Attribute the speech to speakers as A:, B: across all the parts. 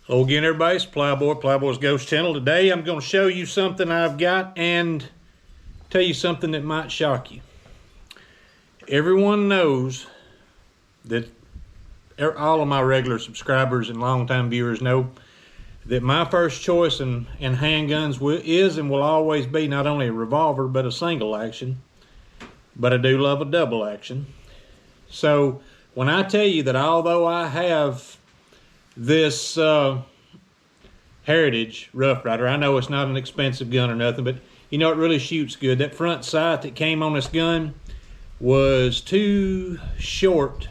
A: Hello again, everybody. It's Plowboy's Ghost Channel. Today I'm going to show you something I've got and tell you something that might shock you. Everyone knows that, all of my regular subscribers and longtime viewers know that my first choice in handguns is and will always be not only a revolver but a single action, but I do love a double action. So when I tell you that although I have this Heritage Rough Rider, I know it's not an expensive gun or nothing, but you know it really shoots good. That front sight that came on this gun was too short,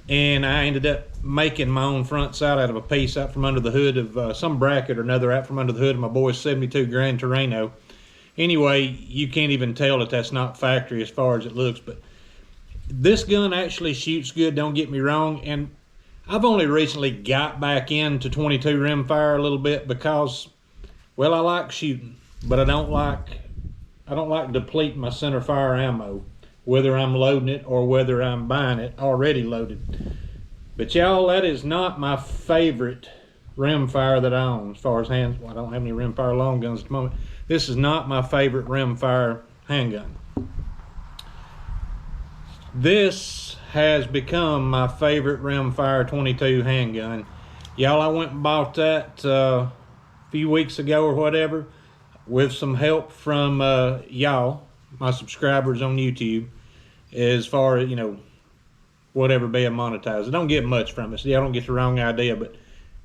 A: and I ended up making my own front sight out of a piece out from under the hood of some bracket or another out from under the hood of my boy's 72 Grand Torino. Anyway, you can't even tell that that's not factory as far as it looks, but this gun actually shoots good, don't get me wrong. And I've only recently got back into 22 rimfire a little bit because, well, I like shooting, but I don't like depleting my center fire ammo, whether I'm loading it or whether I'm buying it already loaded. But y'all, that is not my favorite rimfire that I own as far as hands. Well, I don't have any rimfire long guns at the moment. This is not my favorite rimfire handgun. This has become my favorite rimfire 22 handgun. Y'all, I went and bought that a few weeks ago or whatever with some help from y'all, my subscribers on YouTube, as far as, you know, whatever being monetized. I don't get much from it, so y'all don't get the wrong idea, but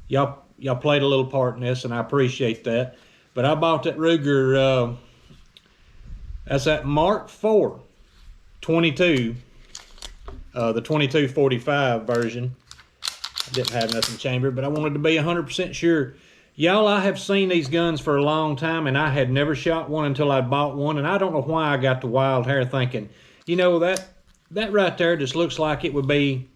A: y'all played a little part in this, and I appreciate that. But I bought that Ruger, that's that Mark IV 22, the 2245 version. I didn't have nothing chambered, but I wanted to be 100% sure. Y'all, I have seen these guns for a long time, and I had never shot one until I bought one, and I don't know why I got the wild hair thinking, you know, that right there just looks like it would be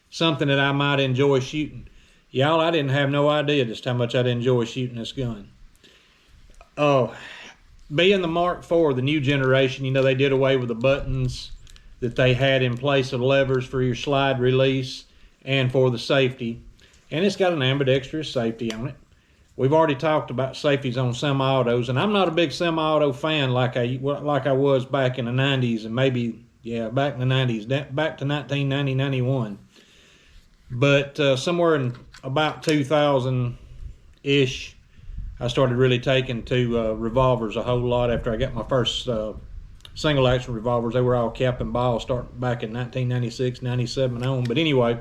A: something that I might enjoy shooting. Y'all, I didn't have no idea just how much I'd enjoy shooting this gun. Being the Mark IV, the new generation, you know, they did away with the buttons that they had in place of levers for your slide release and for the safety. And it's got an ambidextrous safety on it. We've already talked about safeties on semi-autos, and I'm not a big semi-auto fan like I was back in the 90s, and maybe, yeah, back in the 90s, back to 1990, 91. But somewhere in about 2000-ish, I started really taking to revolvers a whole lot after I got my first single action revolvers. They were all cap and ball starting back in 1996, 97 on. But anyway,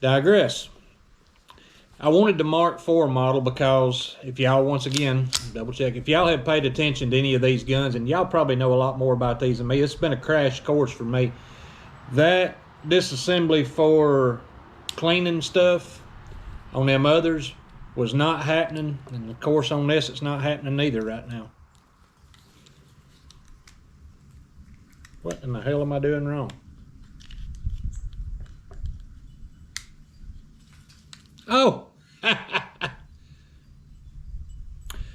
A: digress. I wanted the Mark IV model because if y'all, once again, double check, if y'all have paid attention to any of these guns, and y'all probably know a lot more about these than me, it's been a crash course for me. That disassembly for cleaning stuff on them others was not happening, and of course on this it's not happening either right now. What in the hell am I doing wrong? Oh!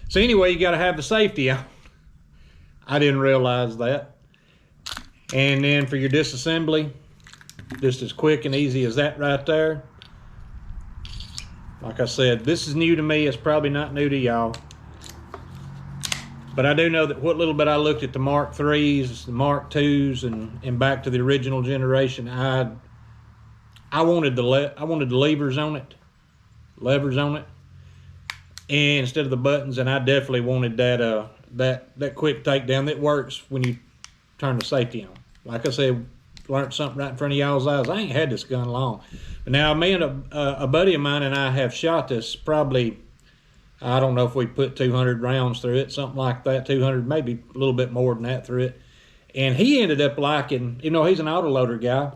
A: So anyway, you got to have the safety on. I didn't realize that. And then for your disassembly, just as quick and easy as that right there. Like I said, this is new to me. It's probably not new to y'all. But I do know that what little bit I looked at the Mark IIIs, the Mark IIs, and back to the original generation, I wanted the levers on it, and instead of the buttons. And I definitely wanted that quick takedown that works when you turn the safety on. Like I said, learned something right in front of y'all's eyes. I ain't had this gun long, but now me and a buddy of mine and I have shot this probably, I don't know if we put 200 rounds through it, something like that, 200, maybe a little bit more than that through it. And he ended up liking, you know, he's an autoloader guy.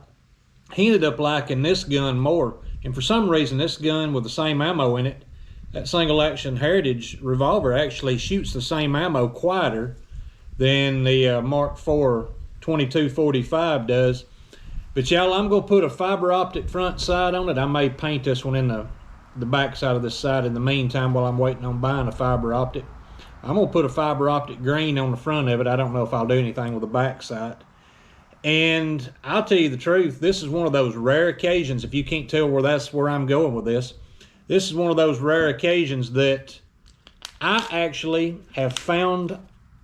A: He ended up liking this gun more. And for some reason, this gun with the same ammo in it, that single action Heritage revolver actually shoots the same ammo quieter than the Mark IV 2245 does. But y'all, I'm gonna put a fiber optic front sight on it. I may paint this one in the back side of this side in the meantime while I'm waiting on buying a fiber optic. I'm gonna put a fiber optic green on the front of it. I don't know if I'll do anything with the back sight. And I'll tell you the truth, this is one of those rare occasions, if you can't tell where I'm going with this, This is one of those rare occasions that I actually have found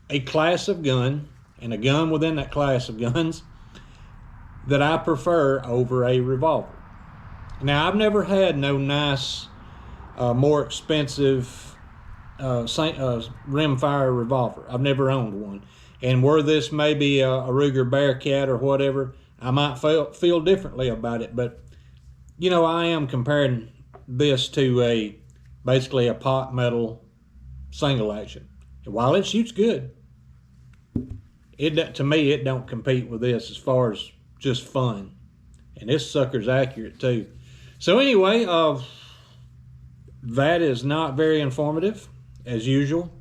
A: a class of gun, and a gun within that class of guns, that I prefer over a revolver. Now, I've never had no nice, more expensive rimfire revolver. I've never owned one. And were this maybe a Ruger Bearcat or whatever, I might feel differently about it. But, you know, I am comparing this to basically a pot metal single action. And while it shoots good, to me, it don't compete with this as far as just fun. And this sucker's accurate too. So anyway, that is not very informative as usual.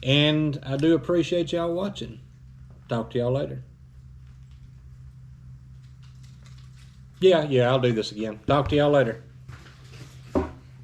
A: And I do appreciate y'all watching. Talk to y'all later. Yeah, I'll do this again. Talk to y'all later.